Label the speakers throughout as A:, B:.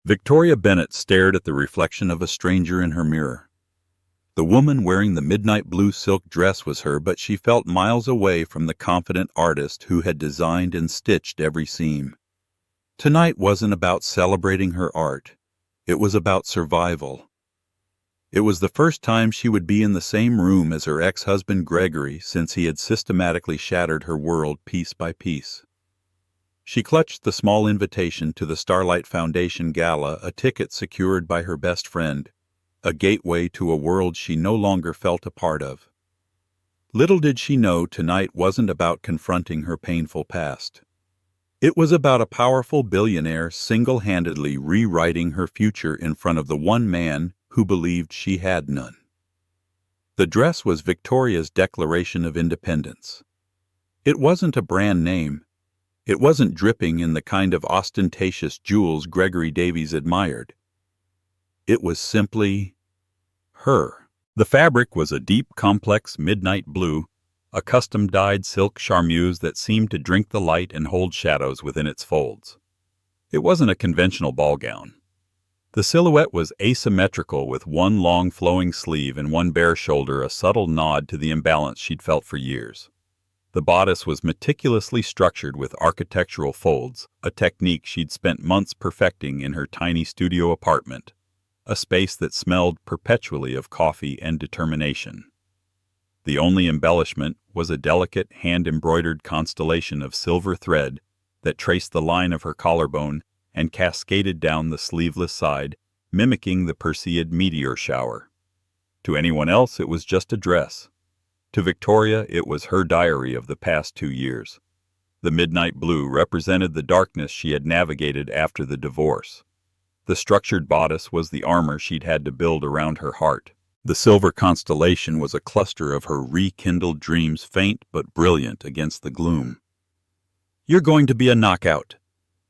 A: Victoria Bennett stared at the reflection of a stranger in her mirror. The woman wearing the midnight blue silk dress was her, but she felt miles away from the confident artist who had designed and stitched every seam. Tonight wasn't about celebrating her art. It was about survival. It was the first time she would be in the same room as her ex-husband Gregory since he had systematically shattered her world piece by piece. She clutched the small invitation to the Starlight Foundation Gala, a ticket secured by her best friend, a gateway to a world she no longer felt a part of. Little did she know tonight wasn't about confronting her painful past. It was about a powerful billionaire single-handedly rewriting her future in front of the one man who believed she had none. The dress was Victoria's Declaration of Independence. It wasn't a brand name. It wasn't dripping in the kind of ostentatious jewels Gregory Davies admired. It was simply her. The fabric was a deep, complex midnight blue, a custom-dyed silk charmeuse that seemed to drink the light and hold shadows within its folds. It wasn't a conventional ball gown. The silhouette was asymmetrical, with one long flowing sleeve and one bare shoulder, a subtle nod to the imbalance she'd felt for years. The bodice was meticulously structured with architectural folds, a technique she'd spent months perfecting in her tiny studio apartment, a space that smelled perpetually of coffee and determination. The only embellishment was a delicate hand-embroidered constellation of silver thread that traced the line of her collarbone and cascaded down the sleeveless side, mimicking the Perseid meteor shower. To anyone else, it was just a dress. To Victoria, it was her diary of the past 2 years. The midnight blue represented the darkness she had navigated after the divorce. The structured bodice was the armor she'd had to build around her heart. The silver constellation was a cluster of her rekindled dreams, faint but brilliant against the gloom. "You're going to be a knockout,"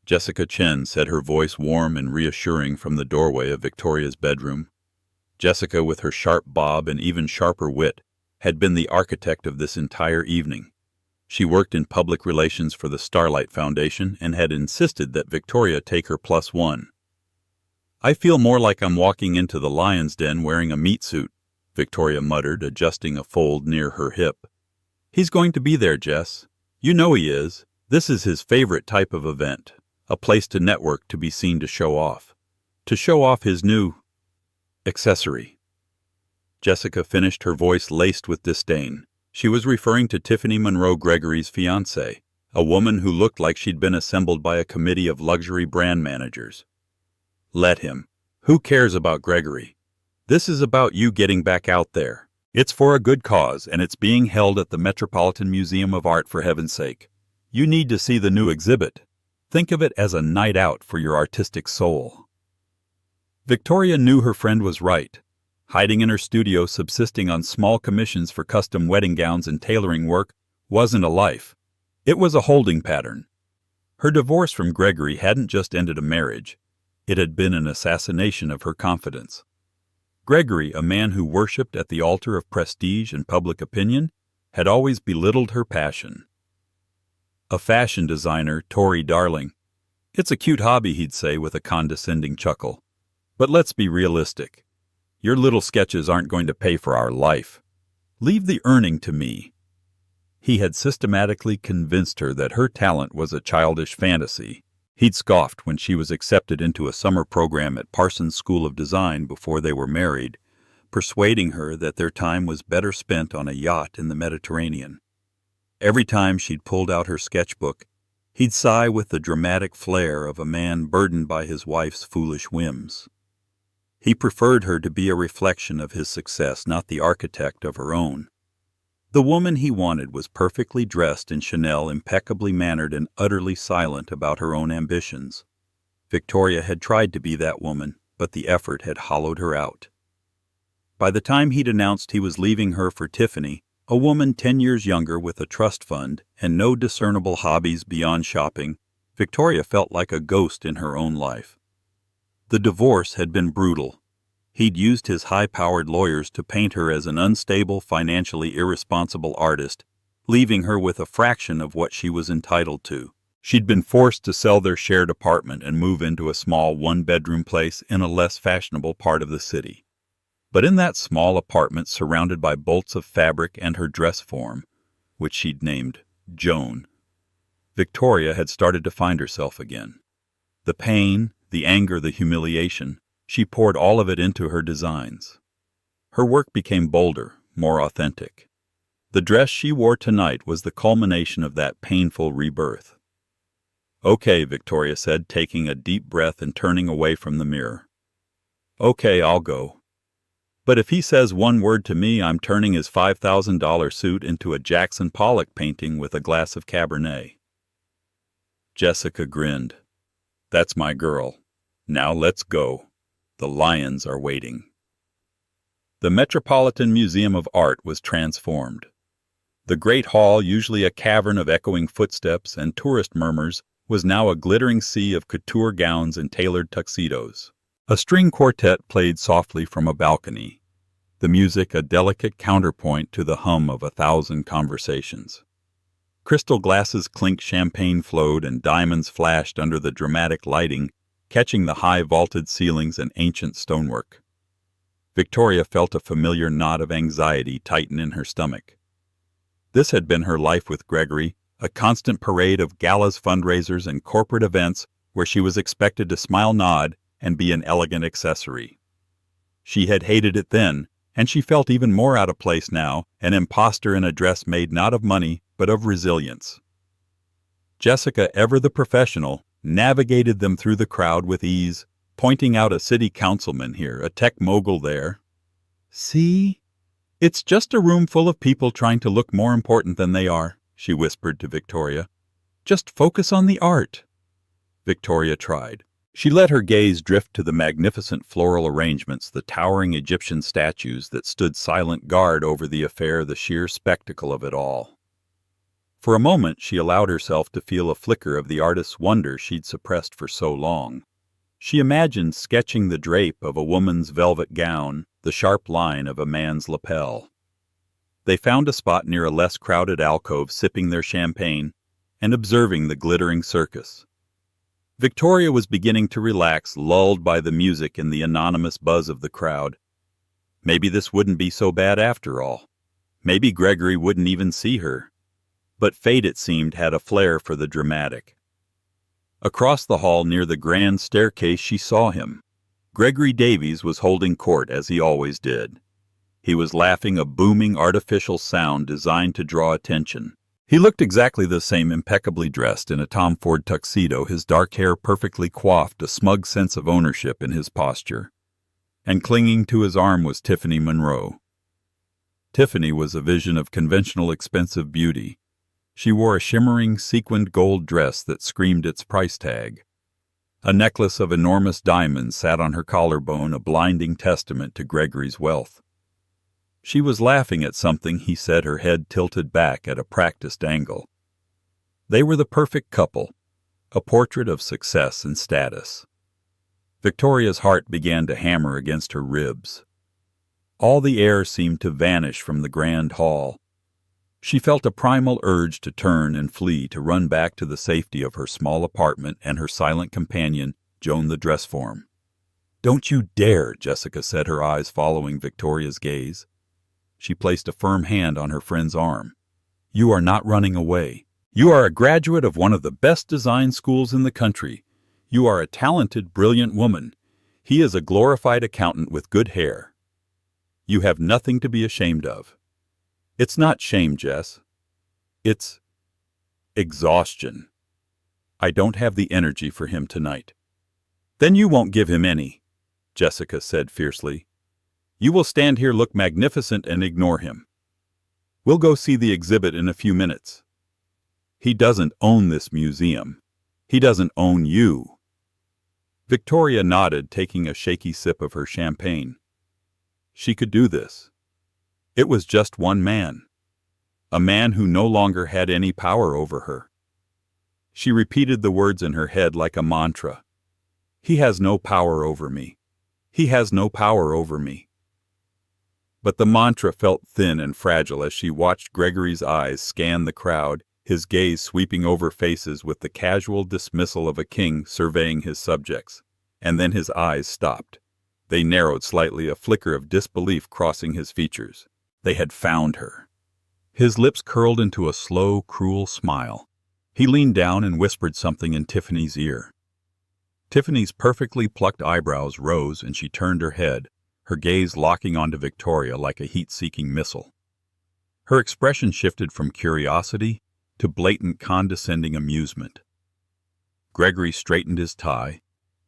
A: Jessica Chen said, her voice warm and reassuring from the doorway of Victoria's bedroom. Jessica, with her sharp bob and even sharper wit, had been the architect of this entire evening. She worked in public relations for the Starlight Foundation and had insisted that Victoria take her +1. "I feel more like I'm walking into the lion's den wearing a meat suit," Victoria muttered, adjusting a fold near her hip. "He's going to be there, Jess. You know he is. This is his favorite type of event, a place to network, to be seen, to show off. To show off his new accessory." Jessica finished, her voice laced with disdain. She was referring to Tiffany Monroe, Gregory's fiancée, a woman who looked like she'd been assembled by a committee of luxury brand managers. "Let him. Who cares about Gregory? This is about you getting back out there. It's for a good cause, and it's being held at the Metropolitan Museum of Art, for heaven's sake. You need to see the new exhibit. Think of it as a night out for your artistic soul." Victoria knew her friend was right. Hiding in her studio, subsisting on small commissions for custom wedding gowns and tailoring work, wasn't a life. It was a holding pattern. Her divorce from Gregory hadn't just ended a marriage. It had been an assassination of her confidence. Gregory, a man who worshipped at the altar of prestige and public opinion, had always belittled her passion. A fashion designer, Tory darling. It's a cute hobby, he'd say with a condescending chuckle. But let's be realistic. Your little sketches aren't going to pay for our life. Leave the earning to me. He had systematically convinced her that her talent was a childish fantasy. He'd scoffed when she was accepted into a summer program at Parsons School of Design before they were married, persuading her that their time was better spent on a yacht in the Mediterranean. Every time she'd pulled out her sketchbook, he'd sigh with the dramatic flair of a man burdened by his wife's foolish whims. He preferred her to be a reflection of his success, not the architect of her own. The woman he wanted was perfectly dressed in Chanel, impeccably mannered, and utterly silent about her own ambitions. Victoria had tried to be that woman, but the effort had hollowed her out. By the time he'd announced he was leaving her for Tiffany, a woman 10 years younger with a trust fund and no discernible hobbies beyond shopping, Victoria felt like a ghost in her own life. The divorce had been brutal. He'd used his high-powered lawyers to paint her as an unstable, financially irresponsible artist, leaving her with a fraction of what she was entitled to. She'd been forced to sell their shared apartment and move into a small one-bedroom place in a less fashionable part of the city. But in that small apartment, surrounded by bolts of fabric and her dress form, which she'd named Joan, Victoria had started to find herself again. The pain, the anger, the humiliation, she poured all of it into her designs. Her work became bolder, more authentic. The dress she wore tonight was the culmination of that painful rebirth. "Okay," Victoria said, taking a deep breath and turning away from the mirror. "Okay, I'll go. But if he says one word to me, I'm turning his $5,000 suit into a Jackson Pollock painting with a glass of Cabernet." Jessica grinned. "That's my girl. Now let's go. The lions are waiting." The Metropolitan Museum of Art was transformed. The great hall, usually a cavern of echoing footsteps and tourist murmurs, was now a glittering sea of couture gowns and tailored tuxedos. A string quartet played softly from a balcony, the music a delicate counterpoint to the hum of 1,000 conversations. Crystal glasses clinked, champagne flowed, and diamonds flashed under the dramatic lighting, catching the high vaulted ceilings and ancient stonework. Victoria felt a familiar knot of anxiety tighten in her stomach. This had been her life with Gregory, a constant parade of galas, fundraisers, and corporate events where she was expected to smile, nod, and be an elegant accessory. She had hated it then, and she felt even more out of place now, an imposter in a dress made not of money, but of resilience. Jessica, ever the professional, navigated them through the crowd with ease, pointing out a city councilman here, a tech mogul there. "See? It's just a room full of people trying to look more important than they are," she whispered to Victoria. "Just focus on the art." Victoria tried. She let her gaze drift to the magnificent floral arrangements, the towering Egyptian statues that stood silent guard over the affair, the sheer spectacle of it all. For a moment she allowed herself to feel a flicker of the artist's wonder she'd suppressed for so long. She imagined sketching the drape of a woman's velvet gown, the sharp line of a man's lapel. They found a spot near a less crowded alcove, sipping their champagne and observing the glittering circus. Victoria was beginning to relax, lulled by the music and the anonymous buzz of the crowd. Maybe this wouldn't be so bad after all. Maybe Gregory wouldn't even see her. But fate, it seemed, had a flair for the dramatic. Across the hall near the grand staircase she saw him. Gregory Davies was holding court as he always did. He was laughing, a booming artificial sound designed to draw attention. He looked exactly the same, impeccably dressed in a Tom Ford tuxedo, his dark hair perfectly coiffed, a smug sense of ownership in his posture. And clinging to his arm was Tiffany Monroe. Tiffany was a vision of conventional expensive beauty. She wore a shimmering, sequined gold dress that screamed its price tag. A necklace of enormous diamonds sat on her collarbone, a blinding testament to Gregory's wealth. She was laughing at something, he said, her head tilted back at a practiced angle. They were the perfect couple, a portrait of success and status. Victoria's heart began to hammer against her ribs. All the air seemed to vanish from the grand hall. She felt a primal urge to turn and flee, to run back to the safety of her small apartment and her silent companion, Joan the dress form. "Don't you dare," Jessica said, her eyes following Victoria's gaze. She placed a firm hand on her friend's arm. "You are not running away. You are a graduate of one of the best design schools in the country. You are a talented, brilliant woman. He is a glorified accountant with good hair. You have nothing to be ashamed of." "It's not shame, Jess. It's exhaustion. I don't have the energy for him tonight." "Then you won't give him any," Jessica said fiercely. "You will stand here, look magnificent, and ignore him. We'll go see the exhibit in a few minutes. He doesn't own this museum. He doesn't own you." Victoria nodded, taking a shaky sip of her champagne. She could do this. It was just one man. A man who no longer had any power over her. She repeated the words in her head like a mantra. "He has no power over me. He has no power over me." But the mantra felt thin and fragile as she watched Gregory's eyes scan the crowd, his gaze sweeping over faces with the casual dismissal of a king surveying his subjects. And then his eyes stopped. They narrowed slightly, a flicker of disbelief crossing his features. They had found her. His lips curled into a slow, cruel smile. He leaned down and whispered something in Tiffany's ear. Tiffany's perfectly plucked eyebrows rose and she turned her head, her gaze locking onto Victoria like a heat-seeking missile. Her expression shifted from curiosity to blatant condescending amusement. Gregory straightened his tie,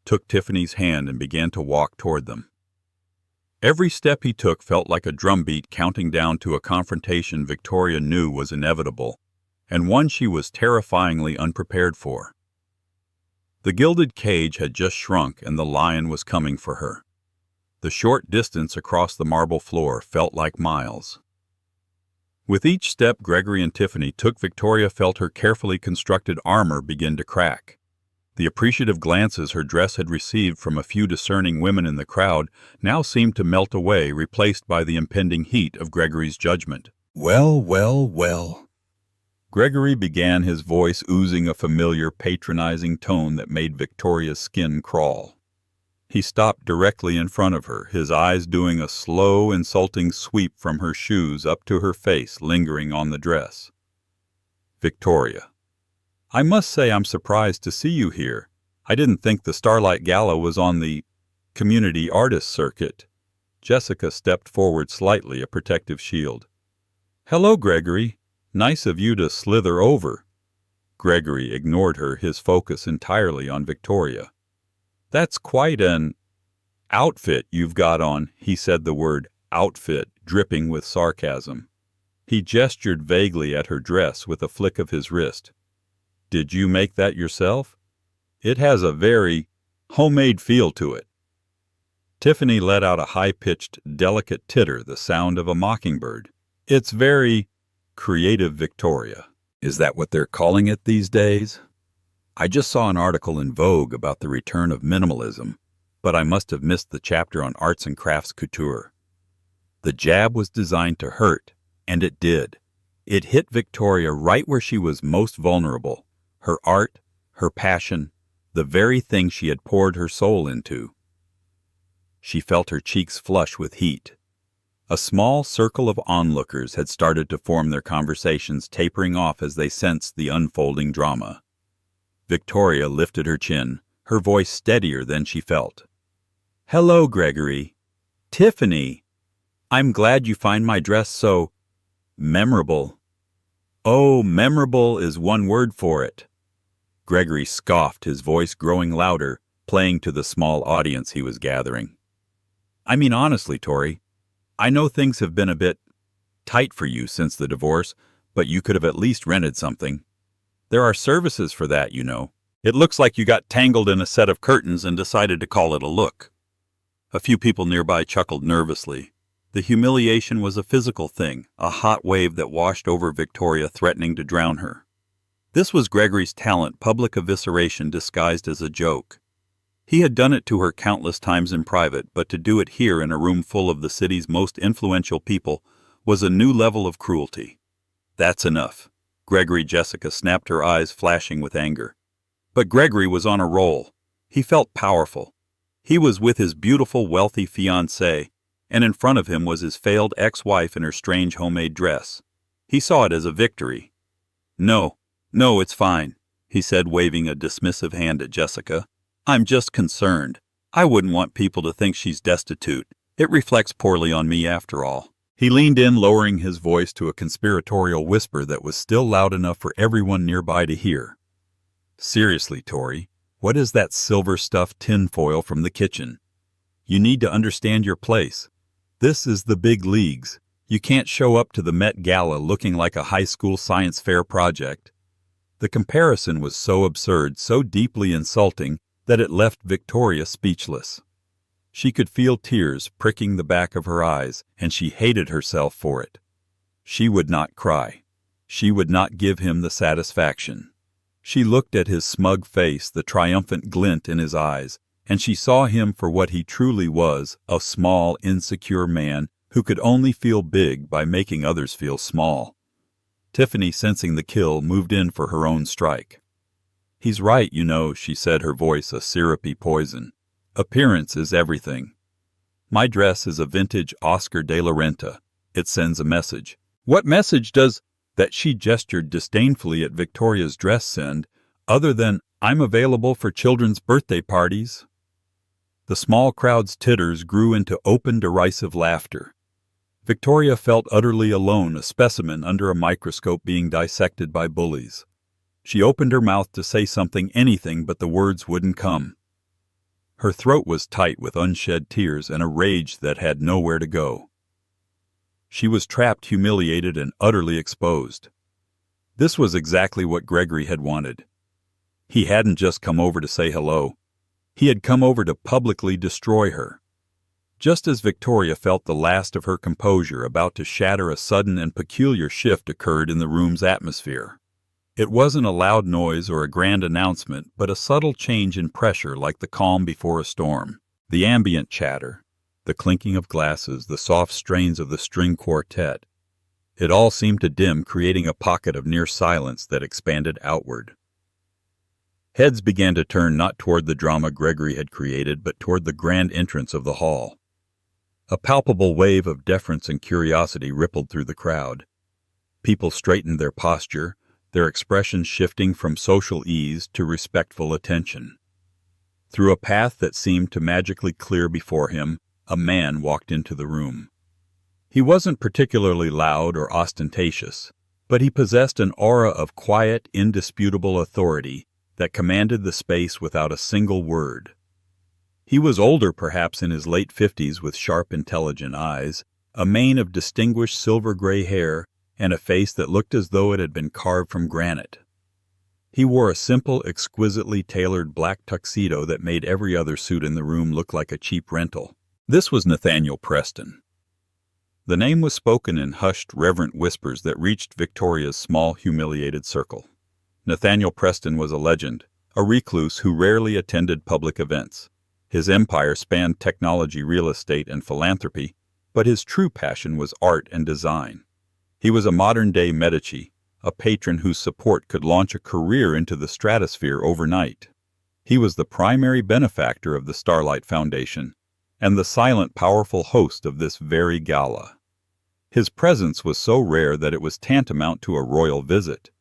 A: took Tiffany's hand and began to walk toward them. Every step he took felt like a drumbeat counting down to a confrontation Victoria knew was inevitable, and one she was terrifyingly unprepared for. The gilded cage had just shrunk and the lion was coming for her. The short distance across the marble floor felt like miles. With each step Gregory and Tiffany took, Victoria felt her carefully constructed armor begin to crack. The appreciative glances her dress had received from a few discerning women in the crowd now seemed to melt away, replaced by the impending heat of Gregory's judgment. "Well, well, well." Gregory began, his voice oozing a familiar, patronizing tone that made Victoria's skin crawl. He stopped directly in front of her, his eyes doing a slow, insulting sweep from her shoes up to her face, lingering on the dress. "Victoria, I must say I'm surprised to see you here. I didn't think the Starlight Gala was on the community artist circuit." Jessica stepped forward slightly, a protective shield. "Hello, Gregory. Nice of you to slither over." Gregory ignored her, his focus entirely on Victoria. "That's quite an outfit you've got on," he said, the word outfit dripping with sarcasm. He gestured vaguely at her dress with a flick of his wrist. "Did you make that yourself? It has a very homemade feel to it." Tiffany let out a high-pitched, delicate titter, the sound of a mockingbird. "It's very creative, Victoria. Is that what they're calling it these days? I just saw an article in Vogue about the return of minimalism, but I must have missed the chapter on arts and crafts couture. The jab was designed to hurt, and it did. It hit Victoria right where she was most vulnerable. Her art, her passion, the very thing she had poured her soul into. She felt her cheeks flush with heat. A small circle of onlookers had started to form, their conversations tapering off as they sensed the unfolding drama. Victoria lifted her chin, her voice steadier than she felt. "Hello, Gregory. Tiffany. I'm glad you find my dress so memorable." "Oh, memorable is one word for it." Gregory scoffed, his voice growing louder, playing to the small audience he was gathering. "I mean, honestly, Tori, I know things have been a bit tight for you since the divorce, but you could have at least rented something. There are services for that, you know. It looks like you got tangled in a set of curtains and decided to call it a look." A few people nearby chuckled nervously. The humiliation was a physical thing, a hot wave that washed over Victoria, threatening to drown her. This was Gregory's talent, public evisceration disguised as a joke. He had done it to her countless times in private, but to do it here in a room full of the city's most influential people was a new level of cruelty. "That's enough." Jessica snapped, her eyes flashing with anger. But Gregory was on a roll. He felt powerful. He was with his beautiful, wealthy fiancée, and in front of him was his failed ex-wife in her strange homemade dress. He saw it as a victory. No, it's fine," he said, waving a dismissive hand at Jessica. "I'm just concerned. I wouldn't want people to think she's destitute. It reflects poorly on me after all." He leaned in, lowering his voice to a conspiratorial whisper that was still loud enough for everyone nearby to hear. "Seriously, Tori, what is that silver-stuffed tinfoil from the kitchen? You need to understand your place. This is the big leagues. You can't show up to the Met Gala looking like a high school science fair project." The comparison was so absurd, so deeply insulting, that it left Victoria speechless. She could feel tears pricking the back of her eyes, and she hated herself for it. She would not cry. She would not give him the satisfaction. She looked at his smug face, the triumphant glint in his eyes, and she saw him for what he truly was, a small, insecure man who could only feel big by making others feel small. Tiffany, sensing the kill, moved in for her own strike. "He's right, you know," she said, her voice a syrupy poison. "Appearance is everything. My dress is a vintage Oscar de la Renta. It sends a message." "What message does that?" she gestured disdainfully at Victoria's dress send, "other than 'I'm available for children's birthday parties'?" The small crowd's titters grew into open derisive laughter. Victoria felt utterly alone, a specimen under a microscope being dissected by bullies. She opened her mouth to say something, anything, but the words wouldn't come. Her throat was tight with unshed tears and a rage that had nowhere to go. She was trapped, humiliated, and utterly exposed. This was exactly what Gregory had wanted. He hadn't just come over to say hello. He had come over to publicly destroy her. Just as Victoria felt the last of her composure about to shatter, a sudden and peculiar shift occurred in the room's atmosphere. It wasn't a loud noise or a grand announcement, but a subtle change in pressure, like the calm before a storm. The ambient chatter, the clinking of glasses, the soft strains of the string quartet. It all seemed to dim, creating a pocket of near silence that expanded outward. Heads began to turn not toward the drama Gregory had created, but toward the grand entrance of the hall. A palpable wave of deference and curiosity rippled through the crowd. People straightened their posture, their expressions shifting from social ease to respectful attention. Through a path that seemed to magically clear before him, a man walked into the room. He wasn't particularly loud or ostentatious, but he possessed an aura of quiet, indisputable authority that commanded the space without a single word. He was older, perhaps in his late 50s, with sharp, intelligent eyes, a mane of distinguished silver-gray hair, and a face that looked as though it had been carved from granite. He wore a simple, exquisitely tailored black tuxedo that made every other suit in the room look like a cheap rental. This was Nathaniel Preston. The name was spoken in hushed, reverent whispers that reached Victoria's small, humiliated circle. Nathaniel Preston was a legend, a recluse who rarely attended public events. His empire spanned technology, real estate, and philanthropy, but his true passion was art and design. He was a modern-day Medici, a patron whose support could launch a career into the stratosphere overnight. He was the primary benefactor of the Starlight Foundation, and the silent, powerful host of this very gala. His presence was so rare that it was tantamount to a royal visit.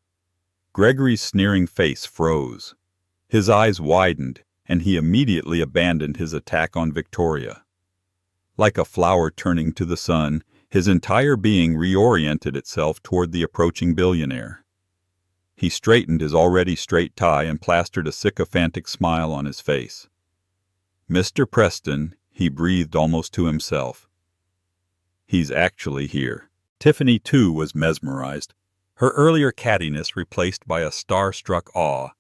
A: Gregory's sneering face froze. His eyes widened, and he immediately abandoned his attack on Victoria. Like a flower turning to the sun, his entire being reoriented itself toward the approaching billionaire. He straightened his already straight tie and plastered a sycophantic smile on his face. "Mr. Preston," he breathed almost to himself. "He's actually here." Tiffany, too, was mesmerized, her earlier cattiness replaced by a star-struck awe.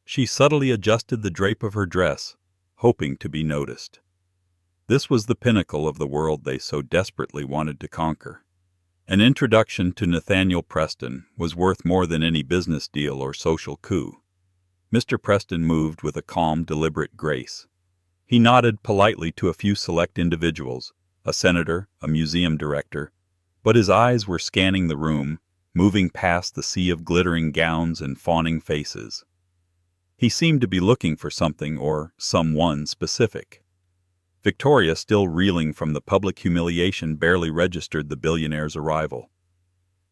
A: She subtly adjusted the drape of her dress, hoping to be noticed. This was the pinnacle of the world they so desperately wanted to conquer. An introduction to Nathaniel Preston was worth more than any business deal or social coup. Mr. Preston moved with a calm, deliberate grace. He nodded politely to a few select individuals, a senator, a museum director, but his eyes were scanning the room, moving past the sea of glittering gowns and fawning faces. He seemed to be looking for something or someone specific. Victoria, still reeling from the public humiliation, barely registered the billionaire's arrival.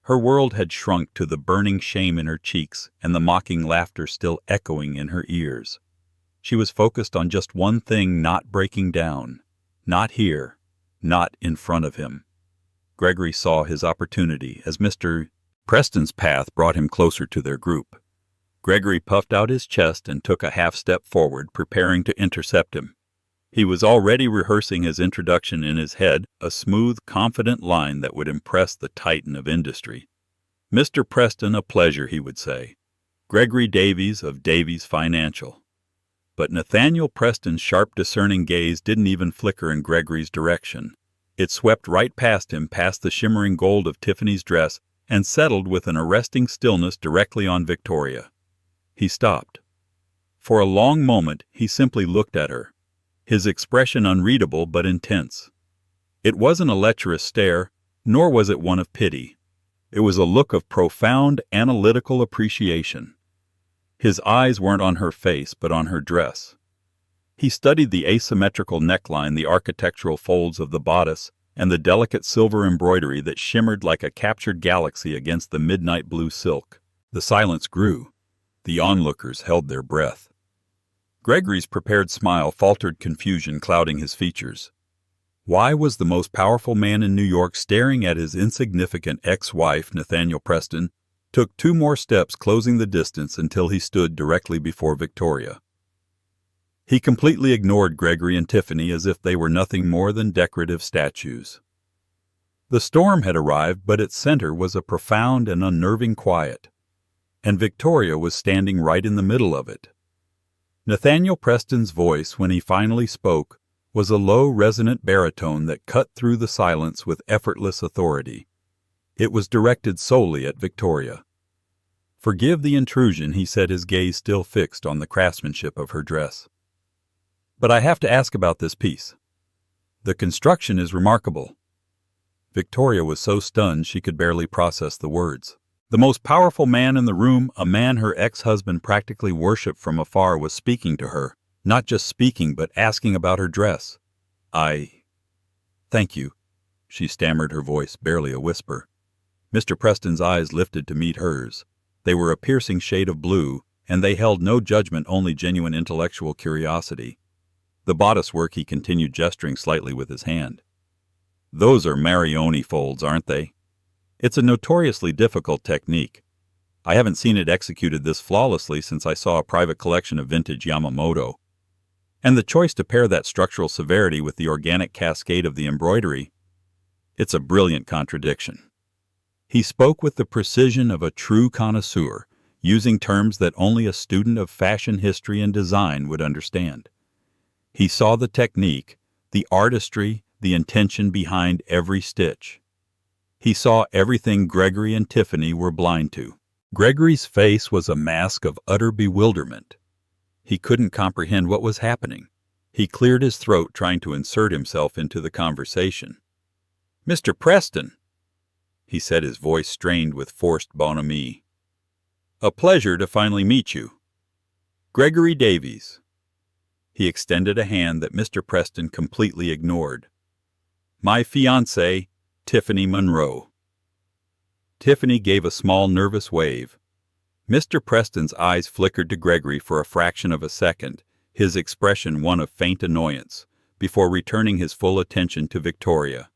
A: Her world had shrunk to the burning shame in her cheeks and the mocking laughter still echoing in her ears. She was focused on just one thing, not breaking down. Not here. Not in front of him. Gregory saw his opportunity as Mr. Preston's path brought him closer to their group. Gregory puffed out his chest and took a half-step forward, preparing to intercept him. He was already rehearsing his introduction in his head, a smooth, confident line that would impress the titan of industry. "Mr. Preston, a pleasure," he would say. "Gregory Davies of Davies Financial." But Nathaniel Preston's sharp, discerning gaze didn't even flicker in Gregory's direction. It swept right past him, past the shimmering gold of Tiffany's dress, and settled with an arresting stillness directly on Victoria. He stopped. For a long moment he simply looked at her, his expression unreadable but intense. It wasn't a lecherous stare, nor was it one of pity. It was a look of profound analytical appreciation. His eyes weren't on her face, but on her dress. He studied the asymmetrical neckline, the architectural folds of the bodice, and the delicate silver embroidery that shimmered like a captured galaxy against the midnight blue silk. The silence grew. The onlookers held their breath. Gregory's prepared smile faltered, confusion clouding his features. Why was the most powerful man in New York staring at his insignificant ex-wife, Nathaniel Preston, took 2 more steps, closing the distance until he stood directly before Victoria. He completely ignored Gregory and Tiffany as if they were nothing more than decorative statues. The storm had arrived, but its center was a profound and unnerving quiet, and Victoria was standing right in the middle of it. Nathaniel Preston's voice, when he finally spoke, was a low, resonant baritone that cut through the silence with effortless authority. It was directed solely at Victoria. "Forgive the intrusion," he said, his gaze still fixed on the craftsmanship of her dress. "But I have to ask about this piece. The construction is remarkable." Victoria was so stunned she could barely process the words. The most powerful man in the room, a man her ex-husband practically worshipped from afar, was speaking to her, not just speaking, but asking about her dress. Thank you," she stammered, her voice barely a whisper. Mr. Preston's eyes lifted to meet hers. They were a piercing shade of blue, and they held no judgment, only genuine intellectual curiosity. The bodice work, he continued, gesturing slightly with his hand. "Those are Marioni folds, aren't they? It's a notoriously difficult technique. I haven't seen it executed this flawlessly since I saw a private collection of vintage Yamamoto. And the choice to pair that structural severity with the organic cascade of the embroidery, it's a brilliant contradiction." He spoke with the precision of a true connoisseur, using terms that only a student of fashion history and design would understand. He saw the technique, the artistry, the intention behind every stitch. He saw everything Gregory and Tiffany were blind to. Gregory's face was a mask of utter bewilderment. He couldn't comprehend what was happening. He cleared his throat, trying to insert himself into the conversation. "Mr. Preston," he said, his voice strained with forced bonhomie. "A pleasure to finally meet you. Gregory Davies." He extended a hand that Mr. Preston completely ignored. "My fiancée, Tiffany Monroe." Tiffany gave a small, nervous wave. Mr. Preston's eyes flickered to Gregory for a fraction of a second, his expression one of faint annoyance, before returning his full attention to Victoria.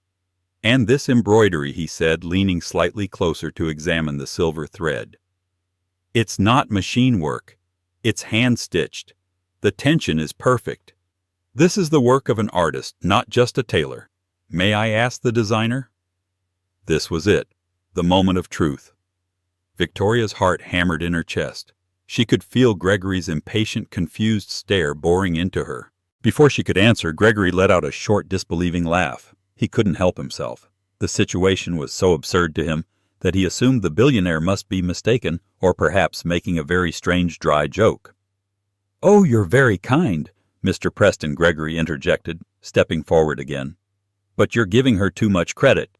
A: "And this embroidery," he said, leaning slightly closer to examine the silver thread. "It's not machine work. It's hand-stitched. The tension is perfect. This is the work of an artist, not just a tailor. May I ask the designer?" This was it, the moment of truth. Victoria's heart hammered in her chest. She could feel Gregory's impatient, confused stare boring into her. Before she could answer, Gregory let out a short, disbelieving laugh. He couldn't help himself. The situation was so absurd to him that he assumed the billionaire must be mistaken, or perhaps making a very strange, dry joke. "Oh, you're very kind, Mr. Preston," Gregory interjected, stepping forward again. "But you're giving her too much credit.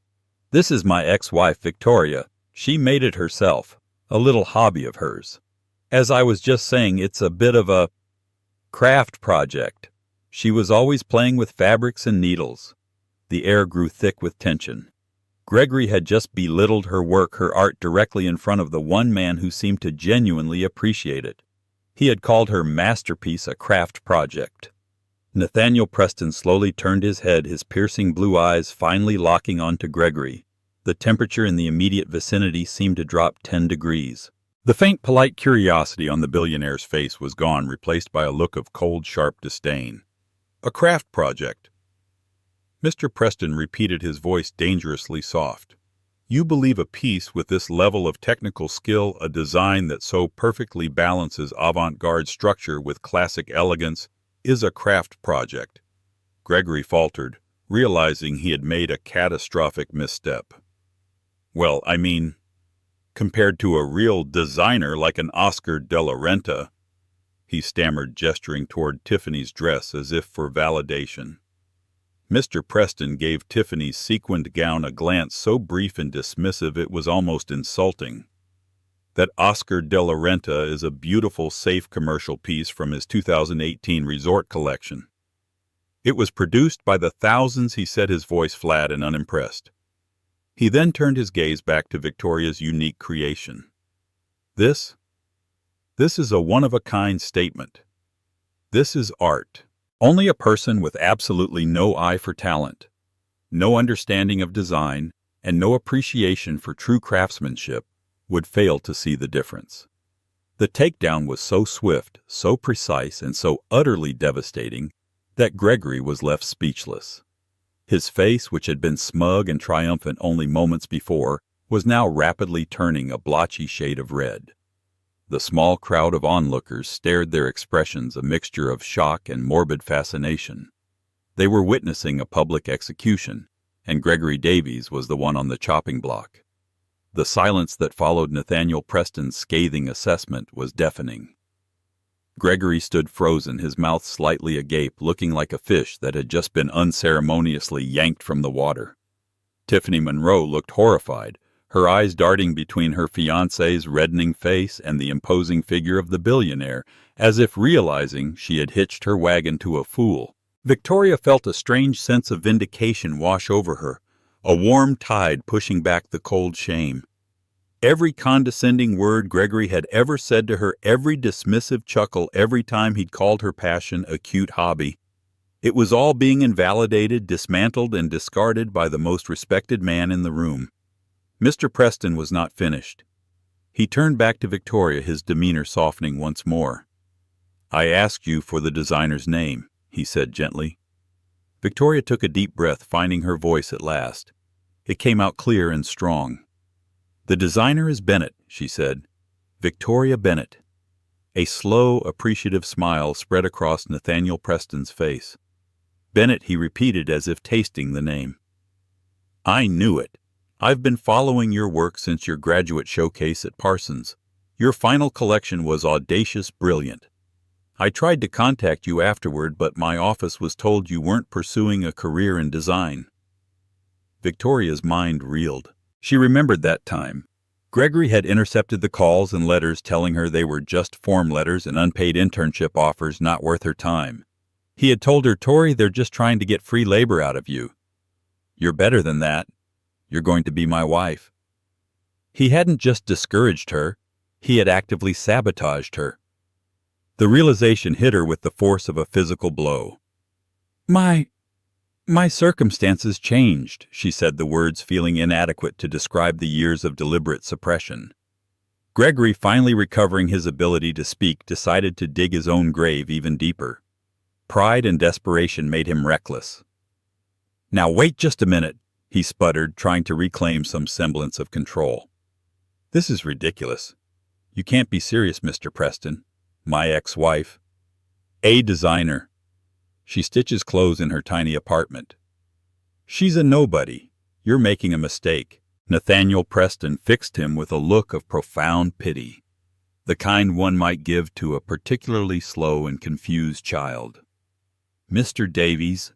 A: This is my ex-wife, Victoria. She made it herself, a little hobby of hers. As I was just saying, it's a bit of a craft project. She was always playing with fabrics and needles." The air grew thick with tension. Gregory had just belittled her work, her art, directly in front of the one man who seemed to genuinely appreciate it. He had called her masterpiece a craft project. Nathaniel Preston slowly turned his head, his piercing blue eyes finally locking onto Gregory. The temperature in the immediate vicinity seemed to drop 10 degrees. The faint, polite curiosity on the billionaire's face was gone, replaced by a look of cold, sharp disdain. "A craft project." Mr. Preston repeated, his voice dangerously soft. "You believe a piece with this level of technical skill, a design that so perfectly balances avant-garde structure with classic elegance, is a craft project." Gregory faltered, realizing he had made a catastrophic misstep. "Well, I mean, compared to a real designer like an Oscar de la Renta," he stammered, gesturing toward Tiffany's dress as if for validation. Mr. Preston gave Tiffany's sequined gown a glance so brief and dismissive it was almost insulting. That Oscar de la Renta is a beautiful, safe commercial piece from his 2018 resort collection. It was produced by the thousands. He said, his voice flat and unimpressed. He then turned his gaze back to Victoria's unique creation. This is a one-of-a-kind statement. This is art. Only a person with absolutely no eye for talent, no understanding of design, and no appreciation for true craftsmanship would fail to see the difference. The takedown was so swift, so precise, and so utterly devastating that Gregory was left speechless. His face, which had been smug and triumphant only moments before, was now rapidly turning a blotchy shade of red. The small crowd of onlookers stared, their expressions a mixture of shock and morbid fascination. They were witnessing a public execution, and Gregory Davies was the one on the chopping block. The silence that followed Nathaniel Preston's scathing assessment was deafening. Gregory stood frozen, his mouth slightly agape, looking like a fish that had just been unceremoniously yanked from the water. Tiffany Monroe looked horrified, her eyes darting between her fiancé's reddening face and the imposing figure of the billionaire, as if realizing she had hitched her wagon to a fool. Victoria felt a strange sense of vindication wash over her, a warm tide pushing back the cold shame. Every condescending word Gregory had ever said to her, every dismissive chuckle every time he'd called her passion a cute hobby, it was all being invalidated, dismantled, and discarded by the most respected man in the room. Mr. Preston was not finished. He turned back to Victoria, his demeanor softening once more. "I asked you for the designer's name," he said gently. Victoria took a deep breath, finding her voice at last. It came out clear and strong. "The designer is Bennett," she said. "Victoria Bennett." A slow, appreciative smile spread across Nathaniel Preston's face. "Bennett," he repeated as if tasting the name. "I knew it. I've been following your work since your graduate showcase at Parsons. Your final collection was audacious, brilliant. I tried to contact you afterward, but my office was told you weren't pursuing a career in design." Victoria's mind reeled. She remembered that time. Gregory had intercepted the calls and letters telling her they were just form letters and unpaid internship offers not worth her time. He had told her, "Tori, they're just trying to get free labor out of you. You're better than that. You're going to be my wife." He hadn't just discouraged her, he had actively sabotaged her. The realization hit her with the force of a physical blow. My circumstances changed," she said, the words feeling inadequate to describe the years of deliberate suppression. Gregory, finally recovering his ability to speak, decided to dig his own grave even deeper. Pride and desperation made him reckless. "Now wait just a minute," he sputtered, trying to reclaim some semblance of control. "This is ridiculous. You can't be serious, Mr. Preston. My ex-wife. A designer. She stitches clothes in her tiny apartment. She's a nobody. You're making a mistake." Nathaniel Preston fixed him with a look of profound pity, the kind one might give to a particularly slow and confused child. "Mr. Davies,"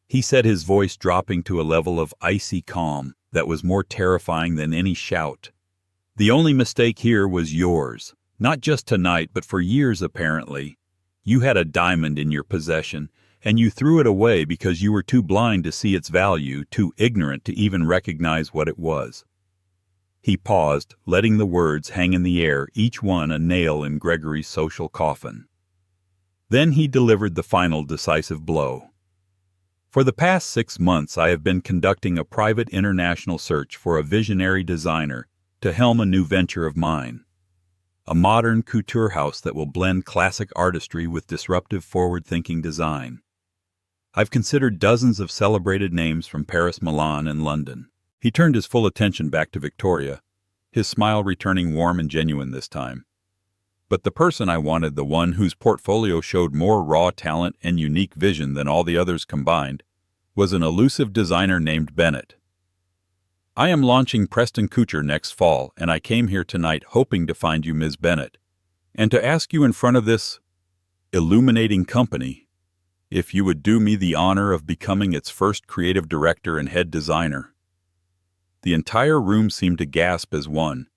A: he said, his voice dropping to a level of icy calm that was more terrifying than any shout. "The only mistake here was yours. Not just tonight, but for years apparently. You had a diamond in your possession, and you threw it away because you were too blind to see its value, too ignorant to even recognize what it was." He paused, letting the words hang in the air, each one a nail in Gregory's social coffin. Then he delivered the final decisive blow. "For the past 6 months I have been conducting a private international search for a visionary designer to helm a new venture of mine. A modern couture house that will blend classic artistry with disruptive forward-thinking design. I've considered dozens of celebrated names from Paris, Milan, and London." He turned his full attention back to Victoria, his smile returning warm and genuine this time. "But the person I wanted, the one whose portfolio showed more raw talent and unique vision than all the others combined, was an elusive designer named Bennett. I am launching Preston Couture next fall, and I came here tonight hoping to find you Ms. Bennett, and to ask you in front of this illuminating company if you would do me the honor of becoming its first creative director and head designer." The entire room seemed to gasp as one.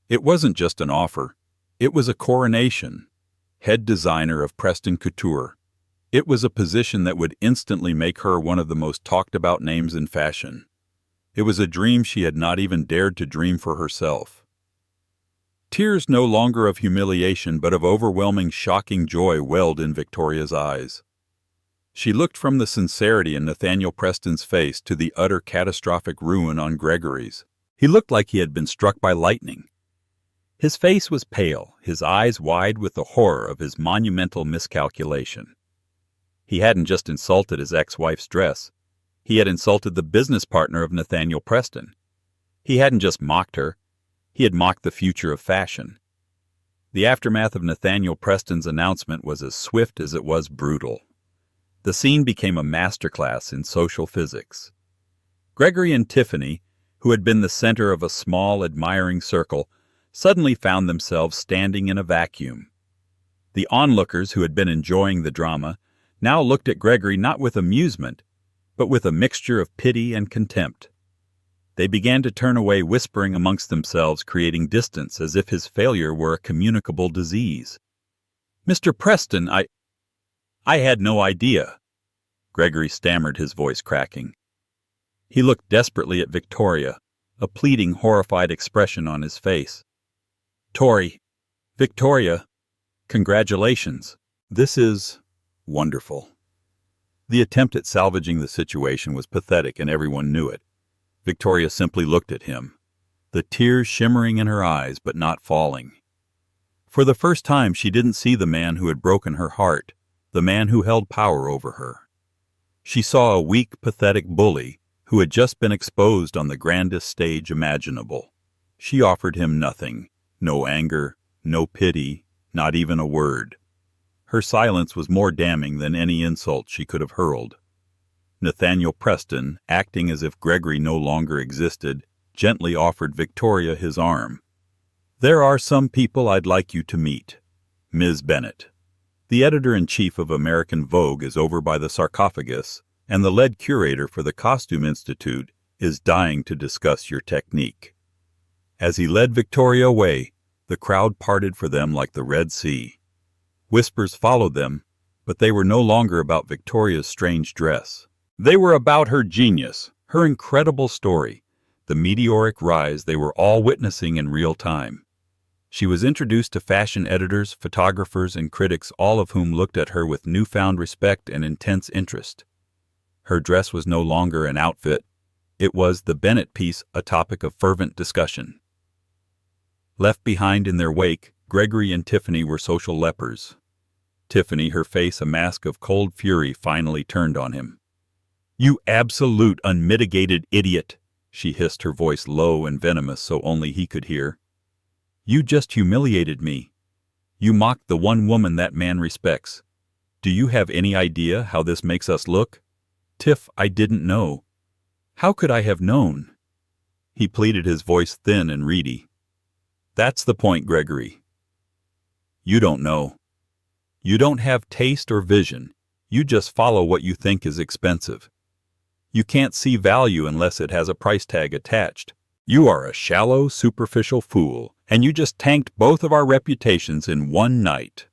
A: It wasn't just an offer. It was a coronation. Head designer of Preston Couture. It was a position that would instantly make her one of the most talked about names in fashion. It was a dream she had not even dared to dream for herself. Tears no longer of humiliation but of overwhelming, shocking joy welled in Victoria's eyes. She looked from the sincerity in Nathaniel Preston's face to the utter catastrophic ruin on Gregory's. He looked like he had been struck by lightning. His face was pale, his eyes wide with the horror of his monumental miscalculation. He hadn't just insulted his ex-wife's dress. He had insulted the business partner of Nathaniel Preston. He hadn't just mocked her. He had mocked the future of fashion. The aftermath of Nathaniel Preston's announcement was as swift as it was brutal. The scene became a masterclass in social physics. Gregory and Tiffany, who had been the center of a small, admiring circle, suddenly found themselves standing in a vacuum. The onlookers who had been enjoying the drama now looked at Gregory not with amusement, but with a mixture of pity and contempt. They began to turn away, whispering amongst themselves, creating distance as if his failure were a communicable disease. "Mr. Preston, I had no idea," Gregory stammered, his voice cracking. He looked desperately at Victoria, a pleading, horrified expression on his face. Victoria, congratulations. This is wonderful." The attempt at salvaging the situation was pathetic, and everyone knew it. Victoria simply looked at him, the tears shimmering in her eyes but not falling. For the first time she didn't see the man who had broken her heart, the man who held power over her. She saw a weak, pathetic bully who had just been exposed on the grandest stage imaginable. She offered him nothing, no anger, no pity, not even a word. Her silence was more damning than any insult she could have hurled. Nathaniel Preston, acting as if Gregory no longer existed, gently offered Victoria his arm. "There are some people I'd like you to meet. Ms. Bennett. The editor-in-chief of American Vogue is over by the sarcophagus, and the lead curator for the Costume Institute is dying to discuss your technique." As he led Victoria away, the crowd parted for them like the Red Sea. Whispers followed them, but they were no longer about Victoria's strange dress. They were about her genius, her incredible story, the meteoric rise they were all witnessing in real time. She was introduced to fashion editors, photographers, and critics, all of whom looked at her with newfound respect and intense interest. Her dress was no longer an outfit. It was the Bennett piece, a topic of fervent discussion. Left behind in their wake, Gregory and Tiffany were social lepers. Tiffany, her face a mask of cold fury, finally turned on him. "You absolute, unmitigated idiot," she hissed, her voice low and venomous so only he could hear. "You just humiliated me. You mocked the one woman that man respects. Do you have any idea how this makes us look? Tiff, I didn't know. How could I have known?" He pleaded, his voice thin and reedy. "That's the point, Gregory. You don't know. You don't have taste or vision. You just follow what you think is expensive. You can't see value unless it has a price tag attached. You are a shallow, superficial fool, and you just tanked both of our reputations in one night."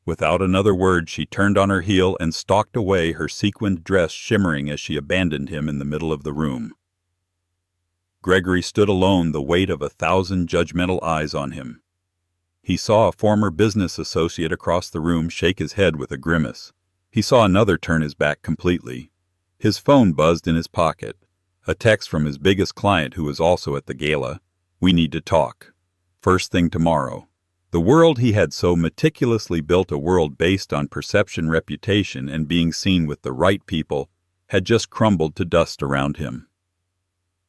A: Without another word, she turned on her heel and stalked away, her sequined dress shimmering as she abandoned him in the middle of the room. Gregory stood alone, the weight of 1,000 judgmental eyes on him. He saw a former business associate across the room shake his head with a grimace. He saw another turn his back completely. His phone buzzed in his pocket. A text from his biggest client, who was also at the gala. "We need to talk. First thing tomorrow." The world he had so meticulously built, a world based on perception, reputation, and being seen with the right people, had just crumbled to dust around him.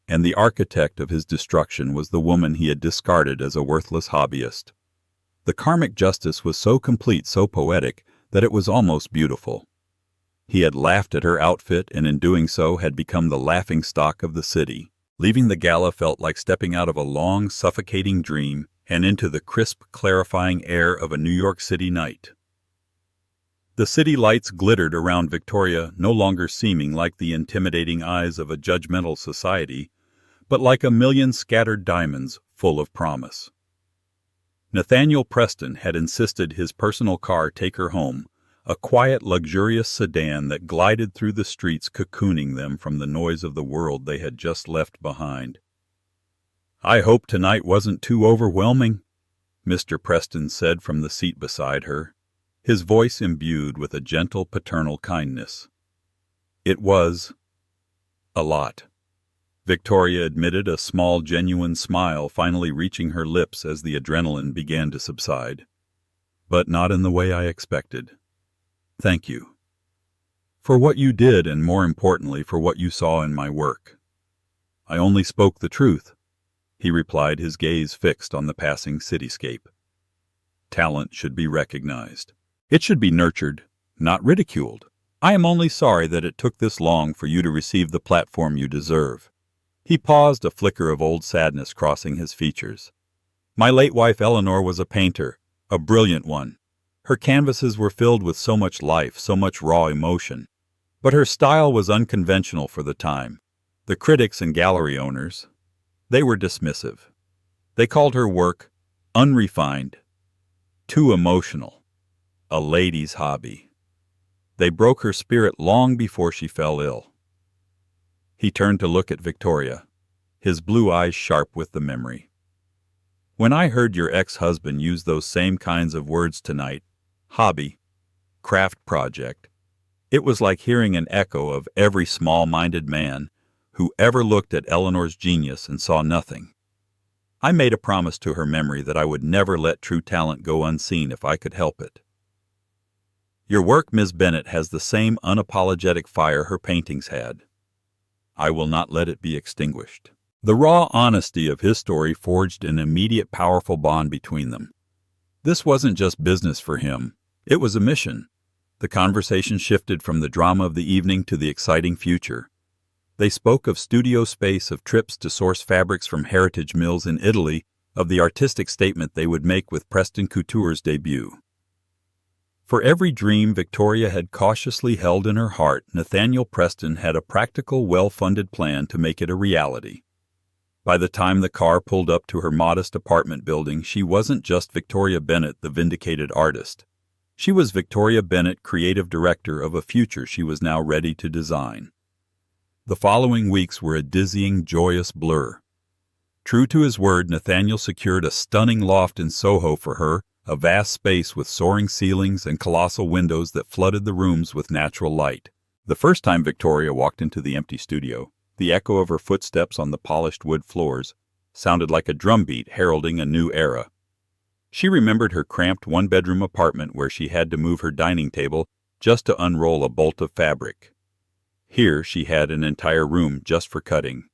A: And the architect of his destruction was the woman he had discarded as a worthless hobbyist. The karmic justice was so complete, so poetic, that it was almost beautiful. He had laughed at her outfit, and in doing so had become the laughingstock of the city. Leaving the gala felt like stepping out of a long, suffocating dream and into the crisp, clarifying air of a New York City night. The city lights glittered around Victoria, no longer seeming like the intimidating eyes of a judgmental society, but like a million scattered diamonds full of promise. Nathaniel Preston had insisted his personal car take her home, a quiet, luxurious sedan that glided through the streets, cocooning them from the noise of the world they had just left behind. "I hope tonight wasn't too overwhelming," Mr. Preston said from the seat beside her, his voice imbued with a gentle paternal kindness. "It was a lot," Victoria admitted, a small, genuine smile finally reaching her lips as the adrenaline began to subside. "But not in the way I expected. Thank you. For what you did, and more importantly, for what you saw in my work." "I only spoke the truth," he replied, his gaze fixed on the passing cityscape. "Talent should be recognized. It should be nurtured, not ridiculed. I am only sorry that it took this long for you to receive the platform you deserve." He paused, a flicker of old sadness crossing his features. "My late wife Eleanor was a painter, a brilliant one. Her canvases were filled with so much life, so much raw emotion. But her style was unconventional for the time. The critics and gallery owners, they were dismissive. They called her work unrefined, too emotional, a lady's hobby. They broke her spirit long before she fell ill." He turned to look at Victoria, his blue eyes sharp with the memory. "When I heard your ex-husband use those same kinds of words tonight, hobby, craft project, it was like hearing an echo of every small-minded man who ever looked at Eleanor's genius and saw nothing. I made a promise to her memory that I would never let true talent go unseen if I could help it. Your work, Miss Bennett, has the same unapologetic fire her paintings had. I will not let it be extinguished." The raw honesty of his story forged an immediate, powerful bond between them. This wasn't just business for him. It was a mission. The conversation shifted from the drama of the evening to the exciting future. They spoke of studio space, of trips to source fabrics from heritage mills in Italy, of the artistic statement they would make with Preston Couture's debut. For every dream Victoria had cautiously held in her heart, Nathaniel Preston had a practical, well-funded plan to make it a reality. By the time the car pulled up to her modest apartment building, she wasn't just Victoria Bennett, the vindicated artist. She was Victoria Bennett, creative director of a future she was now ready to design. The following weeks were a dizzying, joyous blur. True to his word, Nathaniel secured a stunning loft in Soho for her, a vast space with soaring ceilings and colossal windows that flooded the rooms with natural light. The first time Victoria walked into the empty studio, the echo of her footsteps on the polished wood floors sounded like a drumbeat heralding a new era. She remembered her cramped one-bedroom apartment where she had to move her dining table just to unroll a bolt of fabric. Here she had an entire room just for cutting.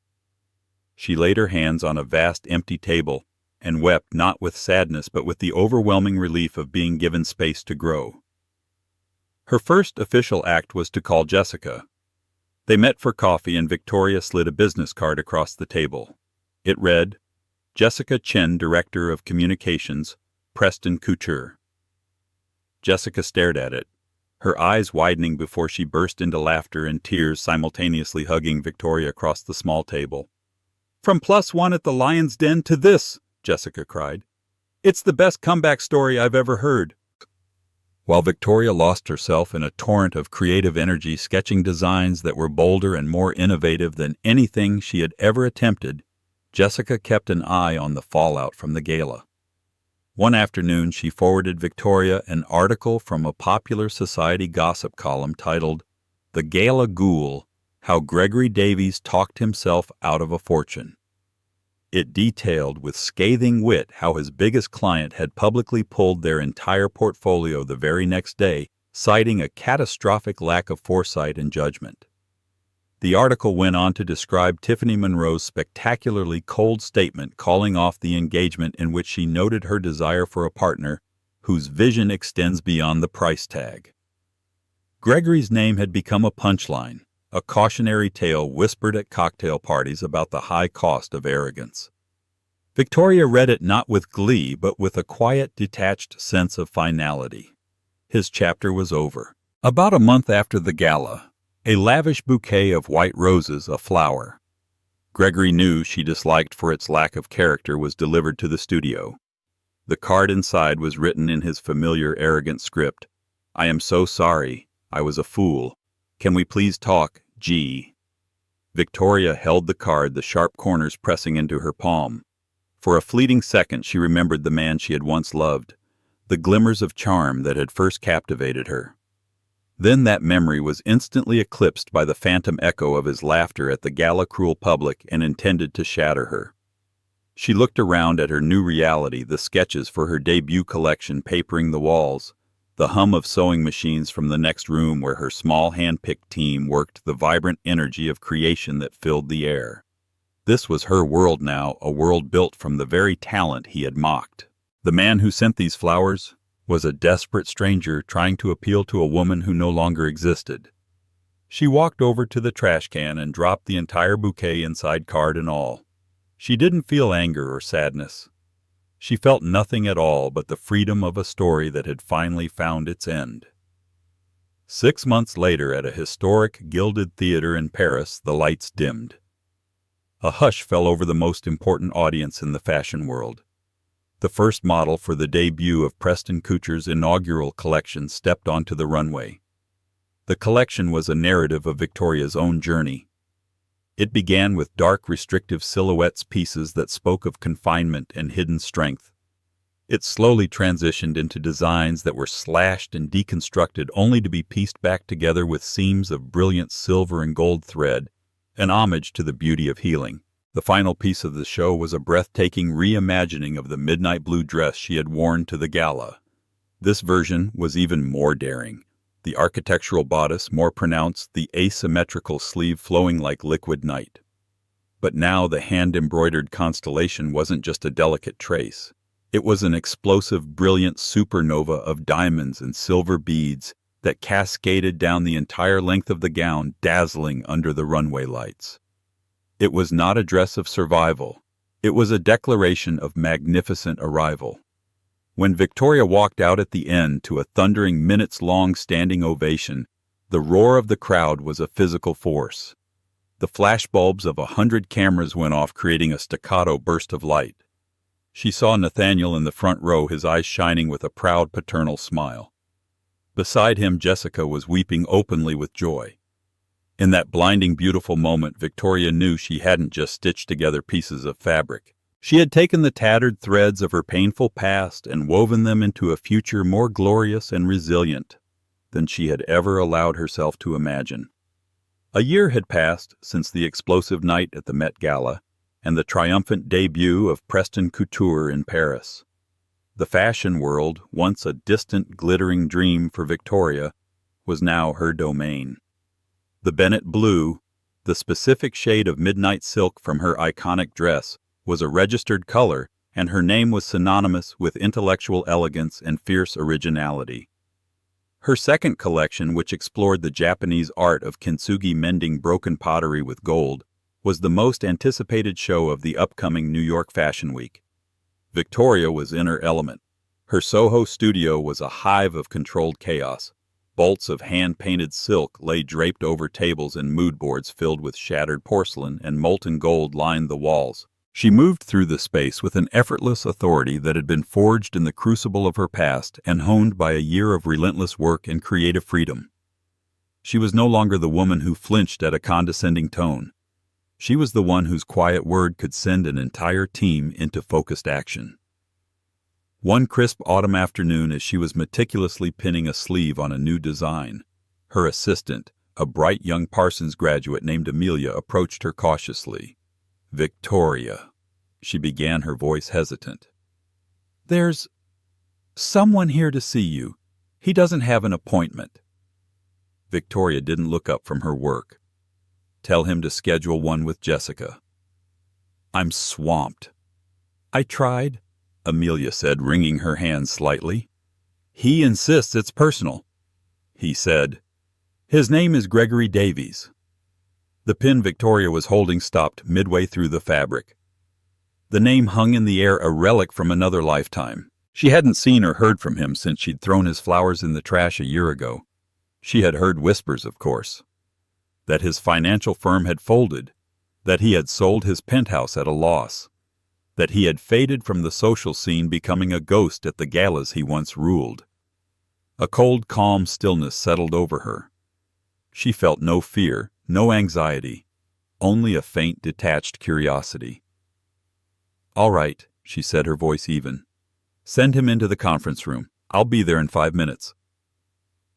A: She laid her hands on a vast empty table and wept, not with sadness but with the overwhelming relief of being given space to grow. Her first official act was to call Jessica. They met for coffee and Victoria slid a business card across the table. It read, "Jessica Chen, Director of Communications, Preston Couture." Jessica stared at it, her eyes widening before she burst into laughter and tears, simultaneously hugging Victoria across the small table. "From +1 at the Lion's Den to this," Jessica cried. "It's the best comeback story I've ever heard." While Victoria lost herself in a torrent of creative energy, sketching designs that were bolder and more innovative than anything she had ever attempted, Jessica kept an eye on the fallout from the gala. One afternoon, she forwarded Victoria an article from a popular society gossip column titled, "The Gala Ghoul: How Gregory Davies Talked Himself Out of a Fortune." It detailed with scathing wit how his biggest client had publicly pulled their entire portfolio the very next day, citing a catastrophic lack of foresight and judgment. The article went on to describe Tiffany Monroe's spectacularly cold statement calling off the engagement, in which she noted her desire for a partner whose vision extends beyond the price tag. Gregory's name had become a punchline, a cautionary tale whispered at cocktail parties about the high cost of arrogance. Victoria read it not with glee, but with a quiet, detached sense of finality. His chapter was over. About a month after the gala, a lavish bouquet of white roses, a flower Gregory knew she disliked for its lack of character, was delivered to the studio. The card inside was written in his familiar arrogant script. "I am so sorry. I was a fool. Can we please talk, G?" Victoria held the card, the sharp corners pressing into her palm. For a fleeting second she remembered the man she had once loved, the glimmers of charm that had first captivated her. Then that memory was instantly eclipsed by the phantom echo of his laughter at the gala cruel public and intended to shatter her. She looked around at her new reality, the sketches for her debut collection papering the walls, the hum of sewing machines from the next room where her small hand-picked team worked, the vibrant energy of creation that filled the air. This was her world now, a world built from the very talent he had mocked. The man who sent these flowers was a desperate stranger trying to appeal to a woman who no longer existed. She walked over to the trash can and dropped the entire bouquet inside, card and all. She didn't feel anger or sadness. She felt nothing at all but the freedom of a story that had finally found its end. 6 months later, at a historic gilded theater in Paris, the lights dimmed. A hush fell over the most important audience in the fashion world. The first model for the debut of Preston Couture's inaugural collection stepped onto the runway. The collection was a narrative of Victoria's own journey. It began with dark, restrictive silhouettes, pieces that spoke of confinement and hidden strength. It slowly transitioned into designs that were slashed and deconstructed only to be pieced back together with seams of brilliant silver and gold thread, an homage to the beauty of healing. The final piece of the show was a breathtaking reimagining of the midnight blue dress she had worn to the gala. This version was even more daring. The architectural bodice more pronounced, the asymmetrical sleeve flowing like liquid night. But now the hand-embroidered constellation wasn't just a delicate trace. It was an explosive, brilliant supernova of diamonds and silver beads that cascaded down the entire length of the gown, dazzling under the runway lights. It was not a dress of survival. It was a declaration of magnificent arrival. When Victoria walked out at the end to a thundering, minutes-long standing ovation, the roar of the crowd was a physical force. The flashbulbs of 100 cameras went off, creating a staccato burst of light. She saw Nathaniel in the front row, his eyes shining with a proud paternal smile. Beside him, Jessica was weeping openly with joy. In that blinding, beautiful moment, Victoria knew she hadn't just stitched together pieces of fabric. She had taken the tattered threads of her painful past and woven them into a future more glorious and resilient than she had ever allowed herself to imagine. A year had passed since the explosive night at the Met Gala and the triumphant debut of Preston Couture in Paris. The fashion world, once a distant, glittering dream for Victoria, was now her domain. The Bennett blue, the specific shade of midnight silk from her iconic dress, was a registered color, and her name was synonymous with intellectual elegance and fierce originality. Her second collection, which explored the Japanese art of kintsugi, mending broken pottery with gold, was the most anticipated show of the upcoming New York Fashion Week. Victoria was in her element. Her Soho studio was a hive of controlled chaos. Bolts of hand-painted silk lay draped over tables, and mood boards filled with shattered porcelain and molten gold lined the walls. She moved through the space with an effortless authority that had been forged in the crucible of her past and honed by a year of relentless work and creative freedom. She was no longer the woman who flinched at a condescending tone. She was the one whose quiet word could send an entire team into focused action. One crisp autumn afternoon, as she was meticulously pinning a sleeve on a new design, her assistant, a bright young Parsons graduate named Amelia, approached her cautiously. "Victoria," she began, her voice hesitant. "There's someone here to see you. He doesn't have an appointment." Victoria didn't look up from her work. "Tell him to schedule one with Jessica." "I'm swamped." "I tried," Amelia said, wringing her hands slightly. "He insists it's personal." He said, "His name is Gregory Davies." The pin Victoria was holding stopped midway through the fabric. The name hung in the air, a relic from another lifetime. She hadn't seen or heard from him since she'd thrown his flowers in the trash a year ago. She had heard whispers, of course. That his financial firm had folded, that he had sold his penthouse at a loss, that he had faded from the social scene, becoming a ghost at the galas he once ruled. A cold, calm stillness settled over her. She felt no fear, no anxiety, only a faint, detached curiosity. "All right," she said, her voice even. "Send him into the conference room. I'll be there in 5 minutes."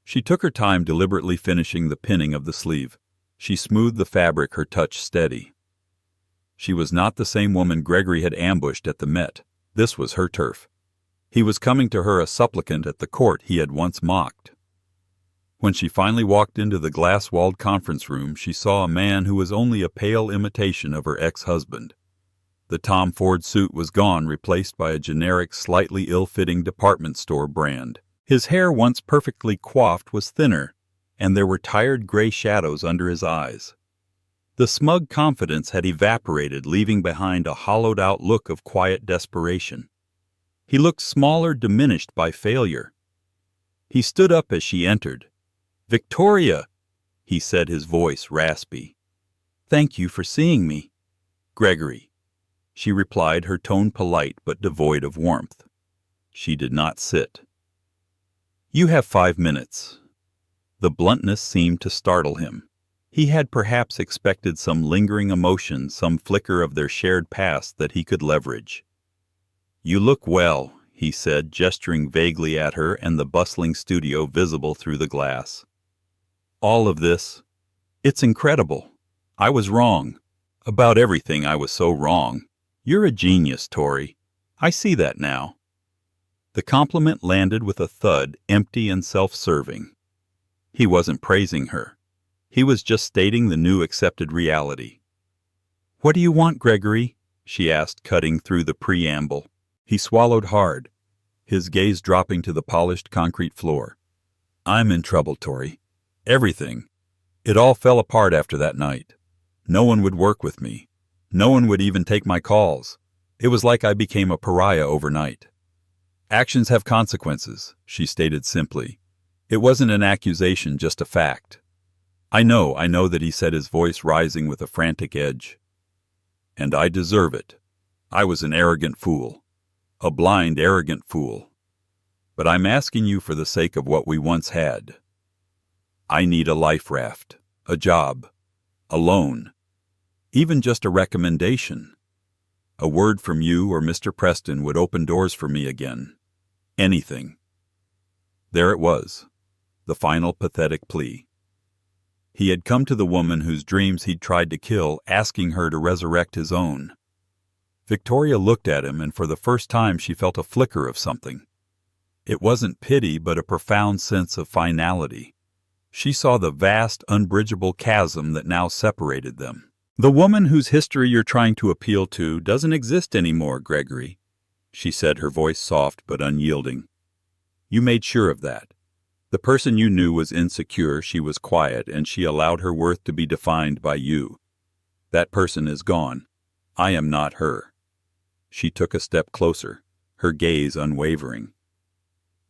A: She took her time, deliberately finishing the pinning of the sleeve. She smoothed the fabric, her touch steady. She was not the same woman Gregory had ambushed at the Met. This was her turf. He was coming to her a supplicant at the court he had once mocked. When she finally walked into the glass-walled conference room, she saw a man who was only a pale imitation of her ex-husband. The Tom Ford suit was gone, replaced by a generic, slightly ill-fitting department store brand. His hair, once perfectly coiffed, was thinner, and there were tired gray shadows under his eyes. The smug confidence had evaporated, leaving behind a hollowed-out look of quiet desperation. He looked smaller, diminished by failure. He stood up as she entered. "Victoria," he said, his voice raspy. "Thank you for seeing me." "Gregory," she replied, her tone polite but devoid of warmth. She did not sit. "You have 5 minutes." The bluntness seemed to startle him. He had perhaps expected some lingering emotion, some flicker of their shared past that he could leverage. "You look well," he said, gesturing vaguely at her and the bustling studio visible through the glass. "All of this, it's incredible. I was wrong. About everything I was so wrong. You're a genius, Tori. I see that now." The compliment landed with a thud, empty and self-serving. He wasn't praising her. He was just stating the new accepted reality. "What do you want, Gregory?" she asked, cutting through the preamble. He swallowed hard, his gaze dropping to the polished concrete floor. "I'm in trouble, Tori. Everything. It all fell apart after that night. No one would work with me. No one would even take my calls. It was like I became a pariah overnight." "Actions have consequences," she stated simply. It wasn't an accusation, just a fact. I know," that he said, his voice rising with a frantic edge. "And I deserve it. I was an arrogant fool. A blind, arrogant fool. But I'm asking you for the sake of what we once had. I need a life raft, a job, a loan, even just a recommendation. A word from you or Mr. Preston would open doors for me again. Anything." There it was, the final pathetic plea. He had come to the woman whose dreams he'd tried to kill, asking her to resurrect his own. Victoria looked at him, and for the first time she felt a flicker of something. It wasn't pity, but a profound sense of finality. She saw the vast, unbridgeable chasm that now separated them. "The woman whose history you're trying to appeal to doesn't exist anymore, Gregory," she said, her voice soft but unyielding. "You made sure of that. The person you knew was insecure, she was quiet, and she allowed her worth to be defined by you. That person is gone. I am not her." She took a step closer, her gaze unwavering.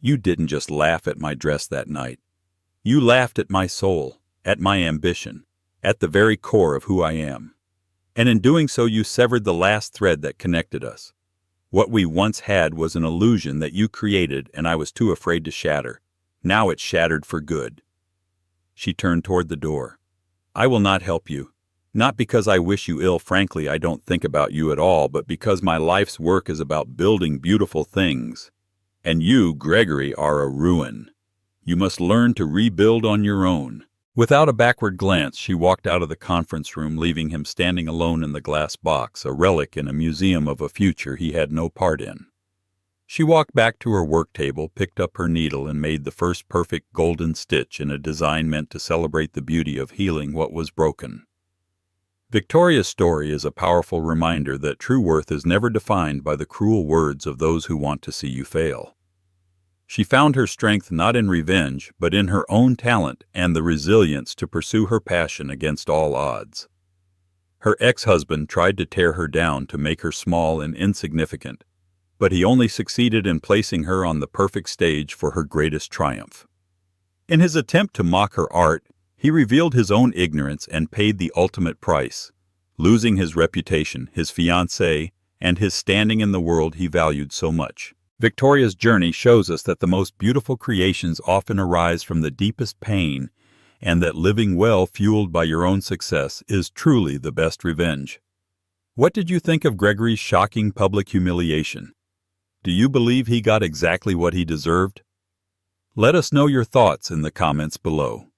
A: "You didn't just laugh at my dress that night. You laughed at my soul, at my ambition, at the very core of who I am. And in doing so you severed the last thread that connected us. What we once had was an illusion that you created and I was too afraid to shatter. Now it's shattered for good." She turned toward the door. "I will not help you. Not because I wish you ill, frankly, I don't think about you at all, but because my life's work is about building beautiful things. And you, Gregory, are a ruin. You must learn to rebuild on your own." Without a backward glance, she walked out of the conference room, leaving him standing alone in the glass box, a relic in a museum of a future he had no part in. She walked back to her work table, picked up her needle, and made the first perfect golden stitch in a design meant to celebrate the beauty of healing what was broken. Victoria's story is a powerful reminder that true worth is never defined by the cruel words of those who want to see you fail. She found her strength not in revenge, but in her own talent and the resilience to pursue her passion against all odds. Her ex-husband tried to tear her down, to make her small and insignificant, but he only succeeded in placing her on the perfect stage for her greatest triumph. In his attempt to mock her art, he revealed his own ignorance and paid the ultimate price, losing his reputation, his fiancée, and his standing in the world he valued so much. Victoria's journey shows us that the most beautiful creations often arise from the deepest pain, and that living well fueled by your own success is truly the best revenge. What did you think of Gregory's shocking public humiliation? Do you believe he got exactly what he deserved? Let us know your thoughts in the comments below.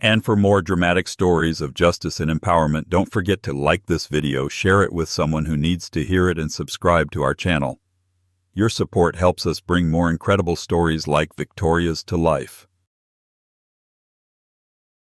A: And for more dramatic stories of justice and empowerment, don't forget to like this video, share it with someone who needs to hear it, and subscribe to our channel. Your support helps us bring more incredible stories like Victoria's to life.